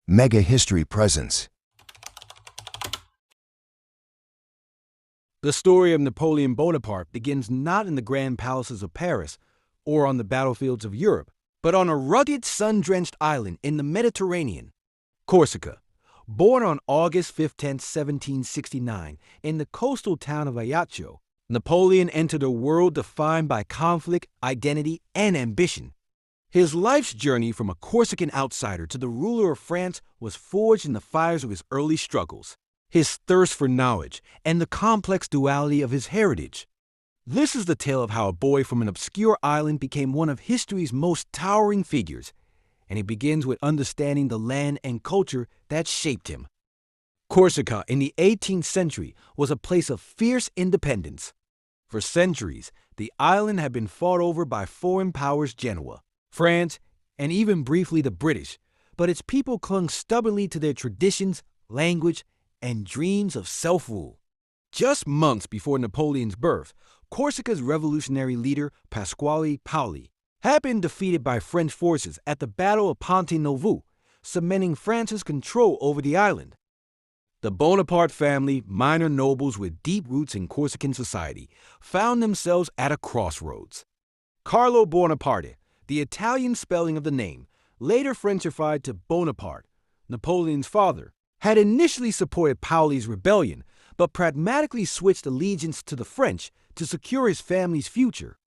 Mega History Presence. The story of Napoleon Bonaparte begins not in the grand palaces of Paris or on the battlefields of Europe, but on a rugged, sun-drenched island in the Mediterranean, Corsica. Born on August 15, 1769, in the coastal town of Ajaccio, Napoleon entered a world defined by conflict, identity, and ambition. His life's journey from a Corsican outsider to the ruler of France was forged in the fires of his early struggles, his thirst for knowledge, and the complex duality of his heritage. This is the tale of how a boy from an obscure island became one of history's most towering figures, and it begins with understanding the land and culture that shaped him. Corsica in the 18th century was a place of fierce independence. For centuries, the island had been fought over by foreign powers Genoa, France, and even briefly the British, but its people clung stubbornly to their traditions, language, and dreams of self-rule. Just months before Napoleon's birth, Corsica's revolutionary leader, Pasquale Paoli, had been defeated by French forces at the Battle of Ponte Novo, cementing France's control over the island. The Bonaparte family, minor nobles with deep roots in Corsican society, found themselves at a crossroads. Carlo Bonaparte, the Italian spelling of the name, later Frenchified to Bonaparte, Napoleon's father, had initially supported Paoli's rebellion, but pragmatically switched allegiance to the French to secure his family's future.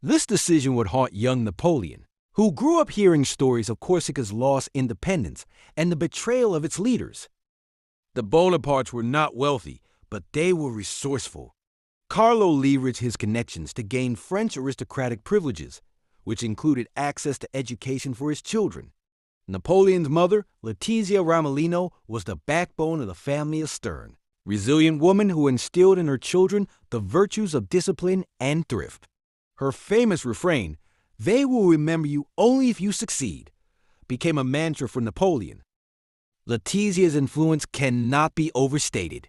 This decision would haunt young Napoleon, who grew up hearing stories of Corsica's lost independence and the betrayal of its leaders. The Bonapartes were not wealthy, but they were resourceful. Carlo leveraged his connections to gain French aristocratic privileges, which included access to education for his children. Napoleon's mother, Letizia Ramolino, was the backbone of the family of Stern, resilient woman who instilled in her children the virtues of discipline and thrift. Her famous refrain, "They will remember you only if you succeed," became a mantra for Napoleon. Letizia's influence cannot be overstated.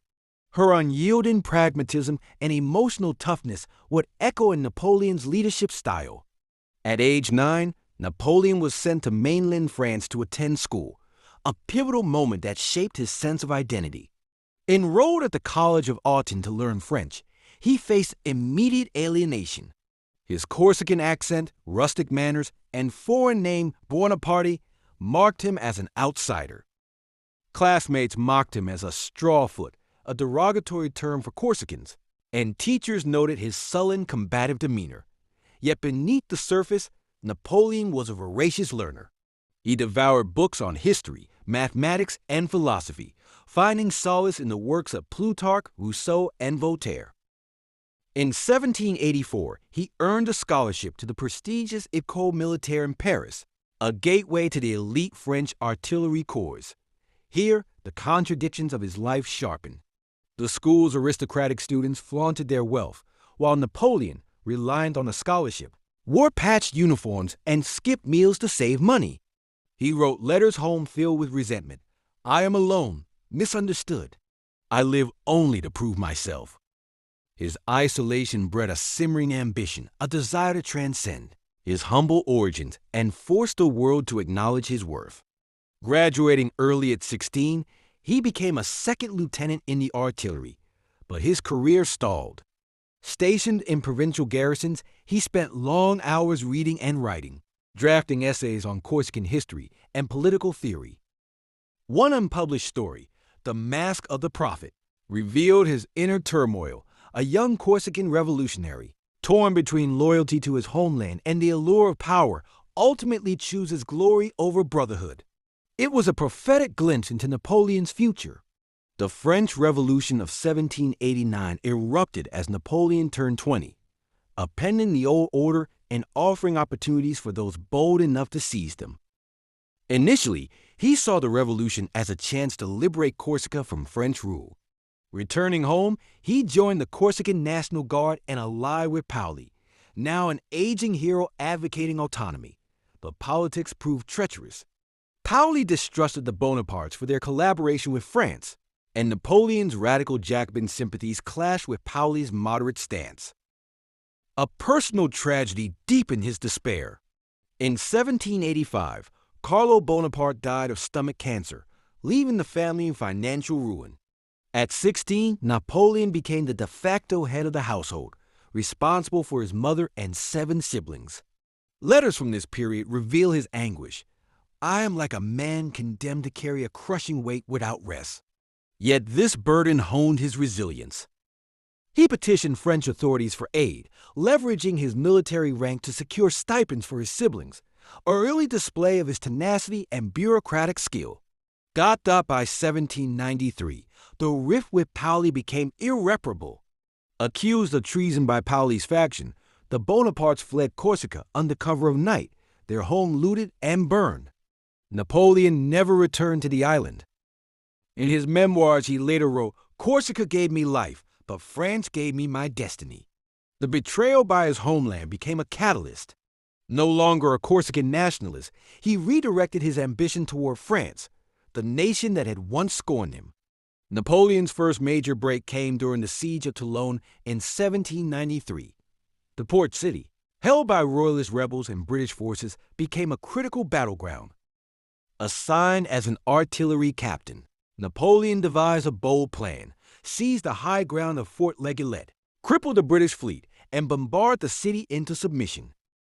Her unyielding pragmatism and emotional toughness would echo in Napoleon's leadership style. At age 9, Napoleon was sent to mainland France to attend school, a pivotal moment that shaped his sense of identity. Enrolled at the College of Autun to learn French, he faced immediate alienation. His Corsican accent, rustic manners, and foreign name Bonaparte marked him as an outsider. Classmates mocked him as a strawfoot, a derogatory term for Corsicans, and teachers noted his sullen, combative demeanor. Yet beneath the surface, Napoleon was a voracious learner. He devoured books on history, mathematics, and philosophy, finding solace in the works of Plutarch, Rousseau, and Voltaire. In 1784, he earned a scholarship to the prestigious École Militaire in Paris, a gateway to the elite French artillery corps. Here, the contradictions of his life sharpened. The school's aristocratic students flaunted their wealth, while Napoleon, reliant on a scholarship, wore patched uniforms and skipped meals to save money. He wrote letters home filled with resentment. "I am alone, misunderstood. I live only to prove myself." His isolation bred a simmering ambition, a desire to transcend his humble origins and force the world to acknowledge his worth. Graduating early at 16, he became a second lieutenant in the artillery, but his career stalled. Stationed in provincial garrisons, he spent long hours reading and writing, drafting essays on Corsican history and political theory. One unpublished story, The Mask of the Prophet, revealed his inner turmoil. A young Corsican revolutionary, torn between loyalty to his homeland and the allure of power, ultimately chooses glory over brotherhood. It was a prophetic glimpse into Napoleon's future. The French Revolution of 1789 erupted as Napoleon turned 20, upending the old order and offering opportunities for those bold enough to seize them. Initially, he saw the revolution as a chance to liberate Corsica from French rule. Returning home, he joined the Corsican National Guard and allied with Paoli, now an aging hero advocating autonomy. But politics proved treacherous. Paoli distrusted the Bonapartes for their collaboration with France, and Napoleon's radical Jacobin sympathies clashed with Paoli's moderate stance. A personal tragedy deepened his despair. In 1785, Carlo Bonaparte died of stomach cancer, leaving the family in financial ruin. At 16, Napoleon became the de facto head of the household, responsible for his mother and 7 siblings. Letters from this period reveal his anguish. I am like a man condemned to carry a crushing weight without rest. Yet this burden honed his resilience. He petitioned French authorities for aid, leveraging his military rank to secure stipends for his siblings, a early display of his tenacity and bureaucratic skill. By 1793, the rift with Paoli became irreparable. Accused of treason by Paoli's faction, the Bonapartes fled Corsica under cover of night, their home looted and burned. Napoleon never returned to the island. In his memoirs, he later wrote, "Corsica gave me life, but France gave me my destiny." The betrayal by his homeland became a catalyst. No longer a Corsican nationalist, he redirected his ambition toward France, the nation that had once scorned him. Napoleon's first major break came during the siege of Toulon in 1793. The port city, held by royalist rebels and British forces, became a critical battleground. Assigned as an artillery captain, Napoleon devised a bold plan, seized the high ground of Fort Leguillet, crippled the British fleet, and bombarded the city into submission.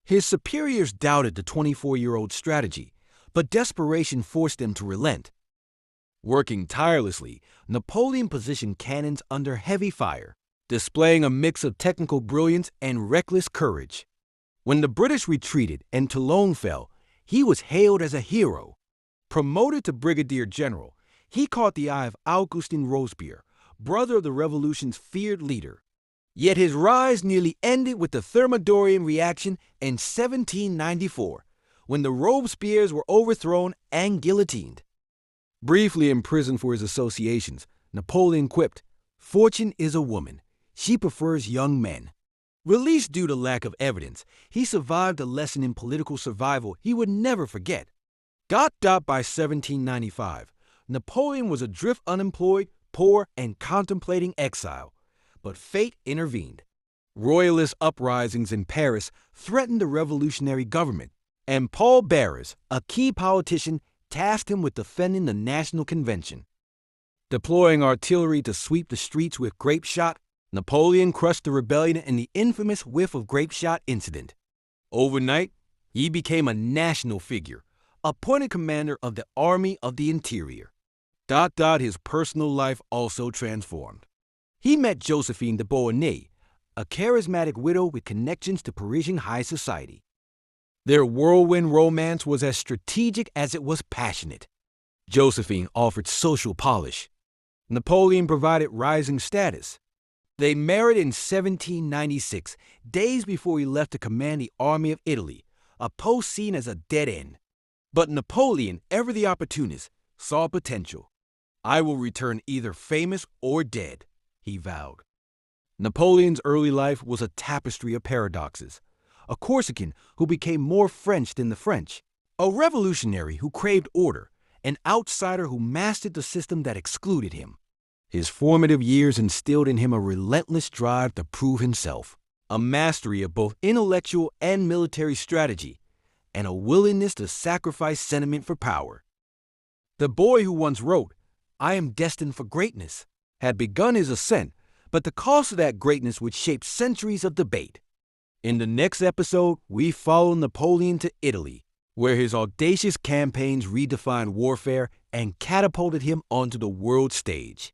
His superiors doubted the 24-year-old strategy, but desperation forced them to relent. Working tirelessly, Napoleon positioned cannons under heavy fire, displaying a mix of technical brilliance and reckless courage. When the British retreated and Toulon fell, he was hailed as a hero. Promoted to brigadier general, he caught the eye of Augustin Robespierre, brother of the revolution's feared leader. Yet his rise nearly ended with the Thermidorian reaction in 1794, when the Robespierres were overthrown and guillotined. Briefly imprisoned for his associations, Napoleon quipped, "Fortune is a woman. She prefers young men." Released due to lack of evidence, he survived a lesson in political survival he would never forget. By 1795, Napoleon was adrift unemployed, poor, and contemplating exile. But fate intervened. Royalist uprisings in Paris threatened the revolutionary government, and Paul Barras, a key politician, tasked him with defending the National Convention. Deploying artillery to sweep the streets with grape shot, Napoleon crushed the rebellion in the infamous whiff of grape shot incident. Overnight, he became a national figure, appointed commander of the Army of the Interior. His personal life also transformed. He met Josephine de Beauharnais, a charismatic widow with connections to Parisian high society. Their whirlwind romance was as strategic as it was passionate. Josephine offered social polish. Napoleon provided rising status. They married in 1796, days before he left to command the Army of Italy, a post seen as a dead end. But Napoleon, ever the opportunist, saw potential. "I will return either famous or dead," he vowed. Napoleon's early life was a tapestry of paradoxes. A Corsican who became more French than the French, a revolutionary who craved order, an outsider who mastered the system that excluded him. His formative years instilled in him a relentless drive to prove himself, a mastery of both intellectual and military strategy, and a willingness to sacrifice sentiment for power. The boy who once wrote, "I am destined for greatness," had begun his ascent, but the cost of that greatness would shape centuries of debate. In the next episode, we follow Napoleon to Italy, where his audacious campaigns redefined warfare and catapulted him onto the world stage.